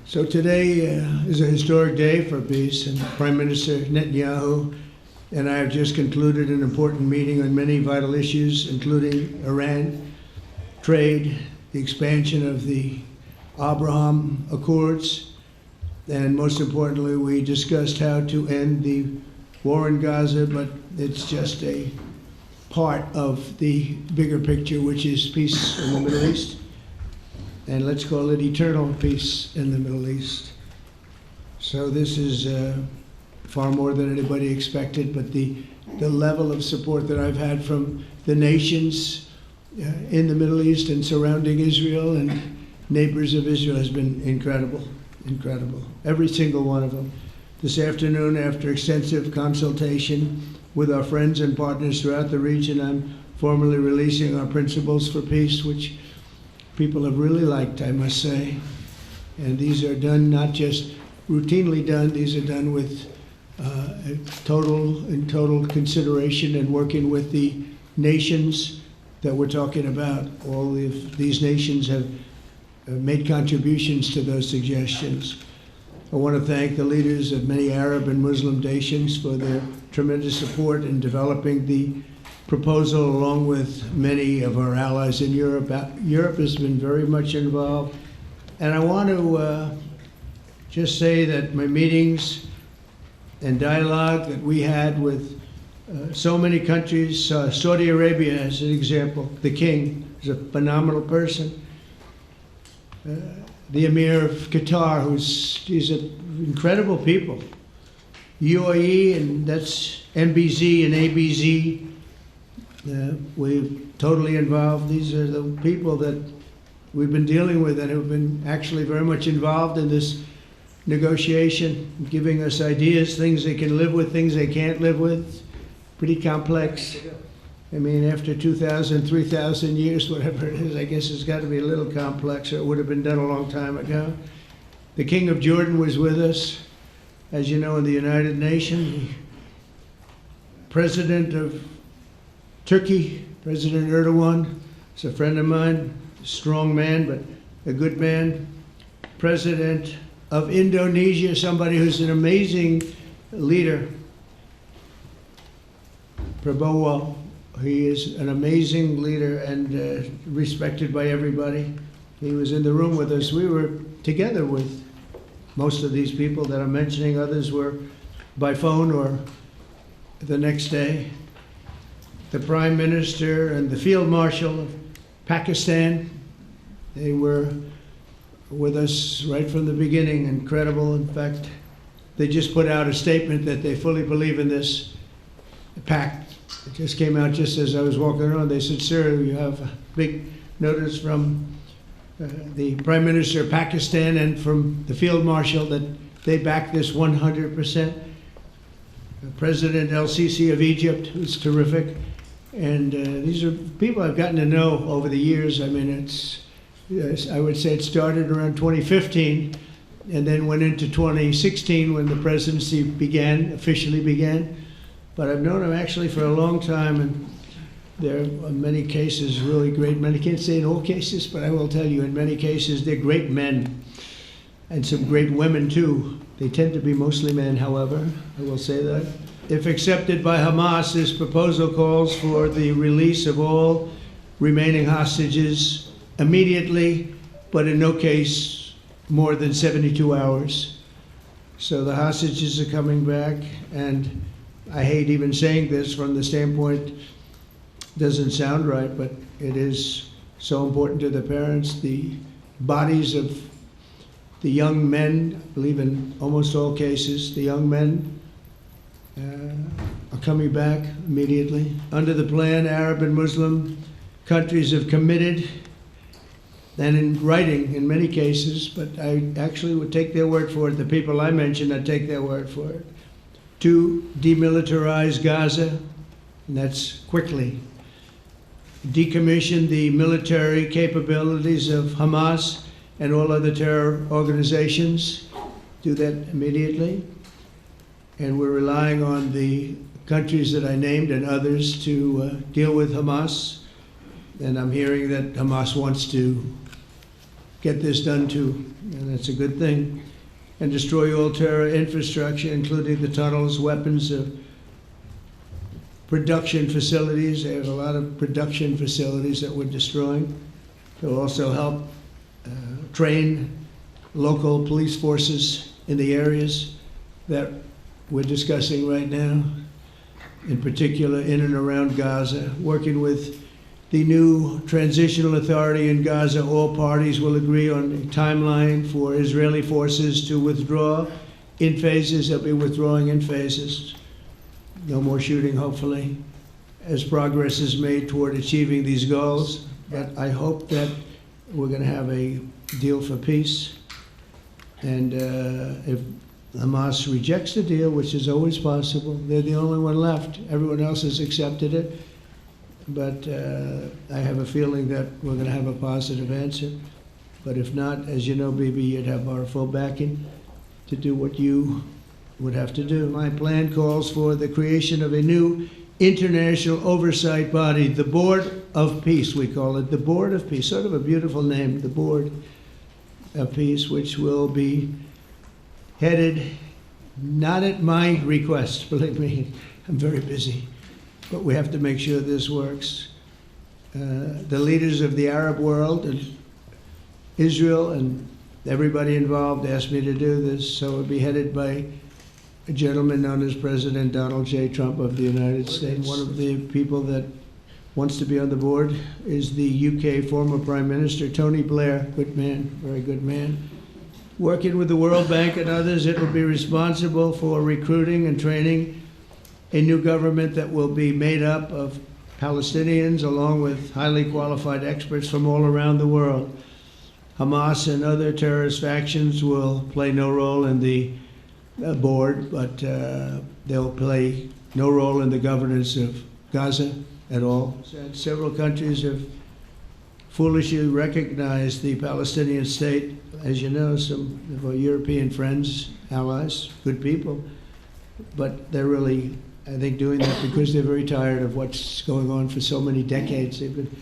So today is a historic day for peace, and Prime Minister Netanyahu and I have just concluded an important meeting on many vital issues, including Iran, trade, the expansion of the Abraham Accords, and most importantly, we discussed how to end the war in Gaza, but it's just a part of the bigger picture, which is peace in the Middle East. And let's call it eternal peace in the Middle East. So this is far more than anybody expected, but the level of support that I've had from the nations in the Middle East and surrounding Israel and neighbors of Israel has been incredible, incredible. Every single one of them. This afternoon, after extensive consultation with our friends and partners throughout the region, I'm formally releasing our principles for peace, which people have really liked, I must say. And these are done, not just routinely done, these are done with total consideration and working with the nations that we're talking about. All of these nations have made contributions to those suggestions. I want to thank the leaders of many Arab and Muslim nations for their tremendous support in developing the proposal, along with many of our allies in Europe. Europe has been very much involved. And I want to just say that my meetings and dialogue that we had with so many countries, Saudi Arabia as an example, the king is a phenomenal person. The Emir of Qatar, he's incredible people. UAE, and that's MBZ and ABZ. We're totally involved. These are the people that we've been dealing with and have been actually very much involved in this negotiation, giving us ideas, things they can live with, things they can't live with. Pretty complex. I mean, after 2,000, 3,000 years, whatever it is, I guess it's got to be a little complex, or it would have been done a long time ago. The King of Jordan was with us, as you know, in the United Nations. The President of Turkey, President Erdogan, is a friend of mine, a strong man, but a good man. President of Indonesia, somebody who's an amazing leader, Prabowo. He is an amazing leader and respected by everybody. He was in the room with us. We were together with most of these people that I'm mentioning. Others were by phone or the next day. The Prime Minister and the Field Marshal of Pakistan, they were with us right from the beginning. Incredible. In fact, they just put out a statement that they fully believe in this pact. It just came out just as I was walking around. They said, "Sir, you have a big notice from the Prime Minister of Pakistan and from the Field Marshal that they back this 100%. President El-Sisi of Egypt, who's terrific. And these are people I've gotten to know over the years. I mean, I would say it started around 2015 and then went into 2016 when the presidency officially began. But I've known them actually for a long time, and they're in many cases really great men. I can't say in all cases, but I will tell you in many cases they're great men, and some great women too. They tend to be mostly men, however, I will say that. If accepted by Hamas, this proposal calls for the release of all remaining hostages immediately, but in no case more than 72 hours. So the hostages are coming back, and I hate even saying this from the standpoint, doesn't sound right, but it is so important to the parents. The bodies of the young men, I believe in almost all cases, the young men are coming back immediately. Under the plan, Arab and Muslim countries have committed, and in writing in many cases, but I actually would take their word for it. The people I mentioned, I'd take their word for it. To demilitarize Gaza, and that's quickly. Decommission the military capabilities of Hamas and all other terror organizations. Do that immediately. And we're relying on the countries that I named and others to deal with Hamas And I'm hearing that Hamas wants to get this done too, and that's a good thing. And destroy all terror infrastructure, including the tunnels, weapons, production facilities. They have a lot of production facilities that we're destroying. They'll also help train local police forces in the areas that we're discussing right now, in particular in and around Gaza, working with the new transitional authority in Gaza. All parties will agree on a timeline for Israeli forces to withdraw in phases. They'll be withdrawing in phases. No more shooting, hopefully, as progress is made toward achieving these goals. But I hope that we're going to have a deal for peace. And if Hamas rejects the deal, which is always possible, they're the only one left. Everyone else has accepted it. But I have a feeling that we're going to have a positive answer. But if not, as you know, Bibi, you'd have our full backing to do what you would have to do. My plan calls for the creation of a new international oversight body, the Board of Peace, we call it, the Board of Peace, sort of a beautiful name, the Board of Peace, which will be headed, not at my request, believe me, I'm very busy, but we have to make sure this works. The leaders of the Arab world and Israel and everybody involved asked me to do this, so it will be headed by a gentleman known as President Donald J. Trump of the United States. One of the people that wants to be on the board is the UK former Prime Minister, Tony Blair. Good man, very good man. Working with the World Bank and others, it will be responsible for recruiting and training a new government that will be made up of Palestinians along with highly qualified experts from all around the world. Hamas and other terrorist factions will play no role in the board, but they'll play no role in the governance of Gaza at all. And several countries have foolishly recognized the Palestinian state. As you know, some of our European friends, allies, good people, but they're really, I think, doing that because they're very tired of what's going on for so many decades. They've been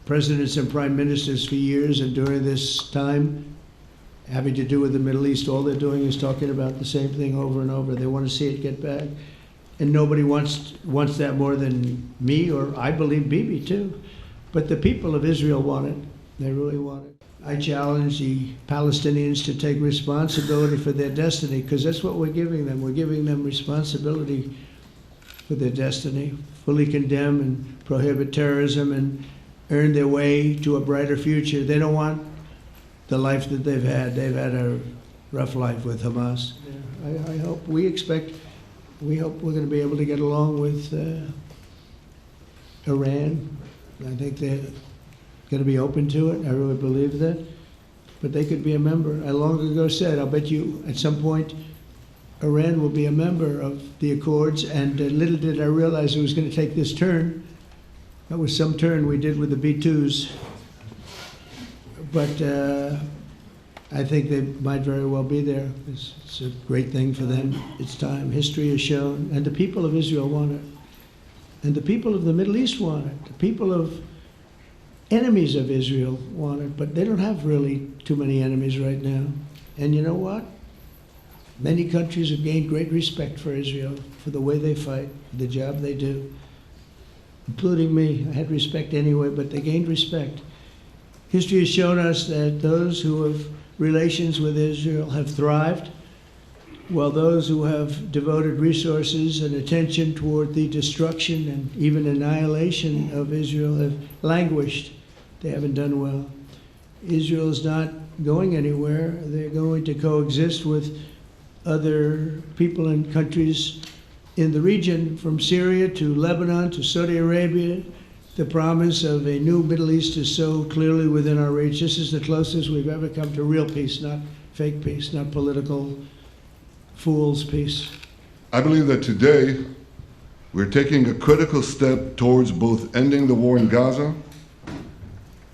presidents and prime ministers for years, and during this time, having to do with the Middle East, all they're doing is talking about the same thing over and over. They want to see it get back. And nobody wants that more than me, or I believe Bibi too. But the people of Israel want it. They really want it. I challenge the Palestinians to take responsibility for their destiny, because that's what we're giving them. We're giving them responsibility for their destiny, fully condemn and prohibit terrorism and earn their way to a brighter future. They don't want the life that they've had. They've had a rough life with Hamas. I hope, we hope we're going to be able to get along with Iran. I think they're going to be open to it. I really believe that. But they could be a member. I long ago said, I'll bet you at some point Iran will be a member of the Accords, and little did I realize it was going to take this turn. That was some turn we did with the B-2s. But I think they might very well be there. It's a great thing for them. It's time. History has shown. And the people of Israel want it. And the people of the Middle East want it. The people of enemies of Israel want it. But they don't have really too many enemies right now. And you know what? Many countries have gained great respect for Israel, for the way they fight, the job they do, including me. I had respect anyway, but they gained respect. History has shown us that those who have relations with Israel have thrived, while those who have devoted resources and attention toward the destruction and even annihilation of Israel have languished. They haven't done well. Israel is not going anywhere. They're going to coexist with other people and countries in the region, from Syria to Lebanon to Saudi Arabia. The promise of a new Middle East is so clearly within our reach. This is the closest we've ever come to real peace, not fake peace, not political fool's peace. I believe that today we're taking a critical step towards both ending the war in Gaza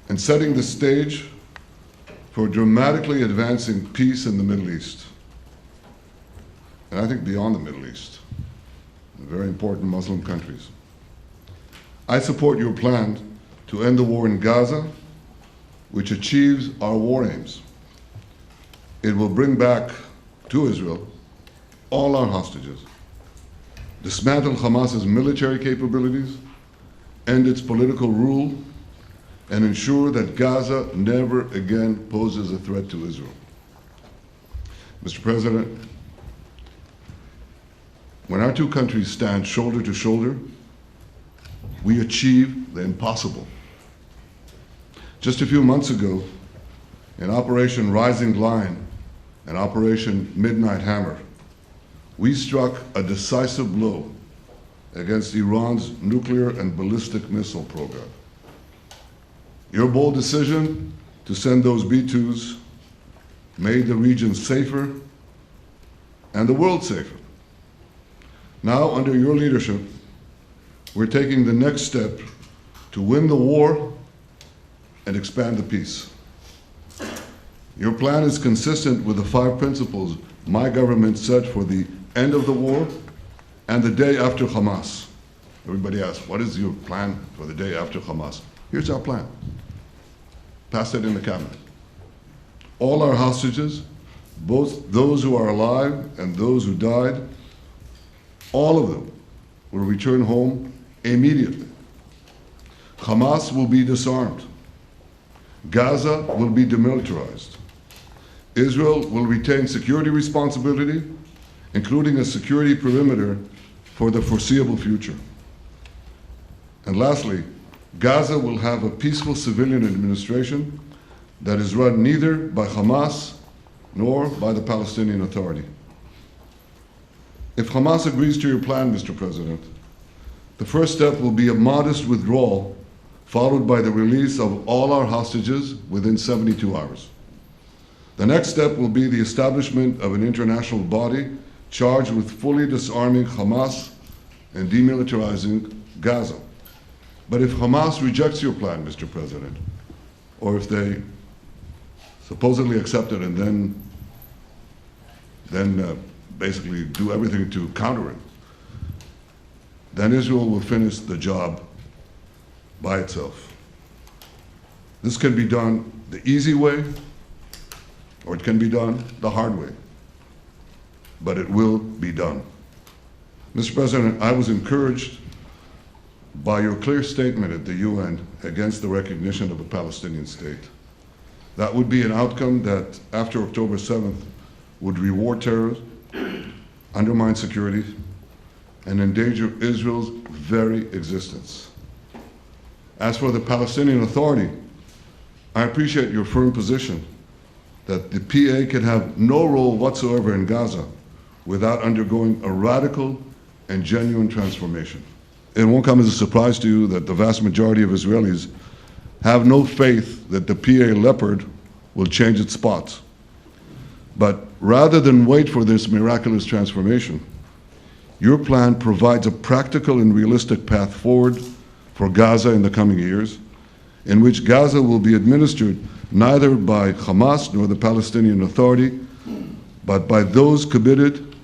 and setting the stage for dramatically advancing peace in the Middle East. And I think beyond the Middle East, in very important Muslim countries. I support your plan to end the war in Gaza, which achieves our war aims. It will bring back to Israel all our hostages, dismantle Hamas's military capabilities, end its political rule, and ensure that Gaza never again poses a threat to Israel. Mr. President, when our two countries stand shoulder to shoulder, we achieve the impossible. Just a few months ago, in Operation Rising Lion and Operation Midnight Hammer, we struck a decisive blow against Iran's nuclear and ballistic missile program. Your bold decision to send those B-2s made the region safer and the world safer. Now, under your leadership, we're taking the next step to win the war and expand the peace. Your plan is consistent with the 5 principles my government set for the end of the war and the day after Hamas. Everybody asks, what is your plan for the day after Hamas? Here's our plan. Pass it in the cabinet. All our hostages, both those who are alive and those who died, all of them will return home immediately. Hamas will be disarmed. Gaza will be demilitarized. Israel will retain security responsibility, including a security perimeter for the foreseeable future. And lastly, Gaza will have a peaceful civilian administration that is run neither by Hamas nor by the Palestinian Authority. If Hamas agrees to your plan, Mr. President, the first step will be a modest withdrawal, followed by the release of all our hostages within 72 hours. The next step will be the establishment of an international body charged with fully disarming Hamas and demilitarizing Gaza. But if Hamas rejects your plan, Mr. President, or if they supposedly accept it and then basically do everything to counter it, then Israel will finish the job by itself. This can be done the easy way, or it can be done the hard way, but it will be done. Mr. President, I was encouraged by your clear statement at the UN against the recognition of a Palestinian state. That would be an outcome that, after October 7th, would reward terrorism, undermine security, and endanger Israel's very existence. As for the Palestinian Authority, I appreciate your firm position that the PA can have no role whatsoever in Gaza without undergoing a radical and genuine transformation. It won't come as a surprise to you that the vast majority of Israelis have no faith that the PA Leopard will change its spots. But rather than wait for this miraculous transformation, your plan provides a practical and realistic path forward for Gaza in the coming years, in which Gaza will be administered neither by Hamas nor the Palestinian Authority, but by those committed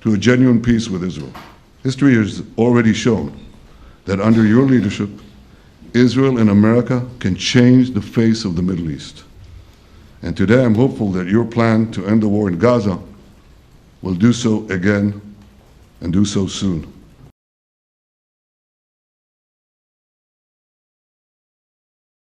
to a genuine peace with Israel. History has already shown that under your leadership, Israel and America can change the face of the Middle East. And today I'm hopeful that your plan to end the war in Gaza will do so again and do so soon.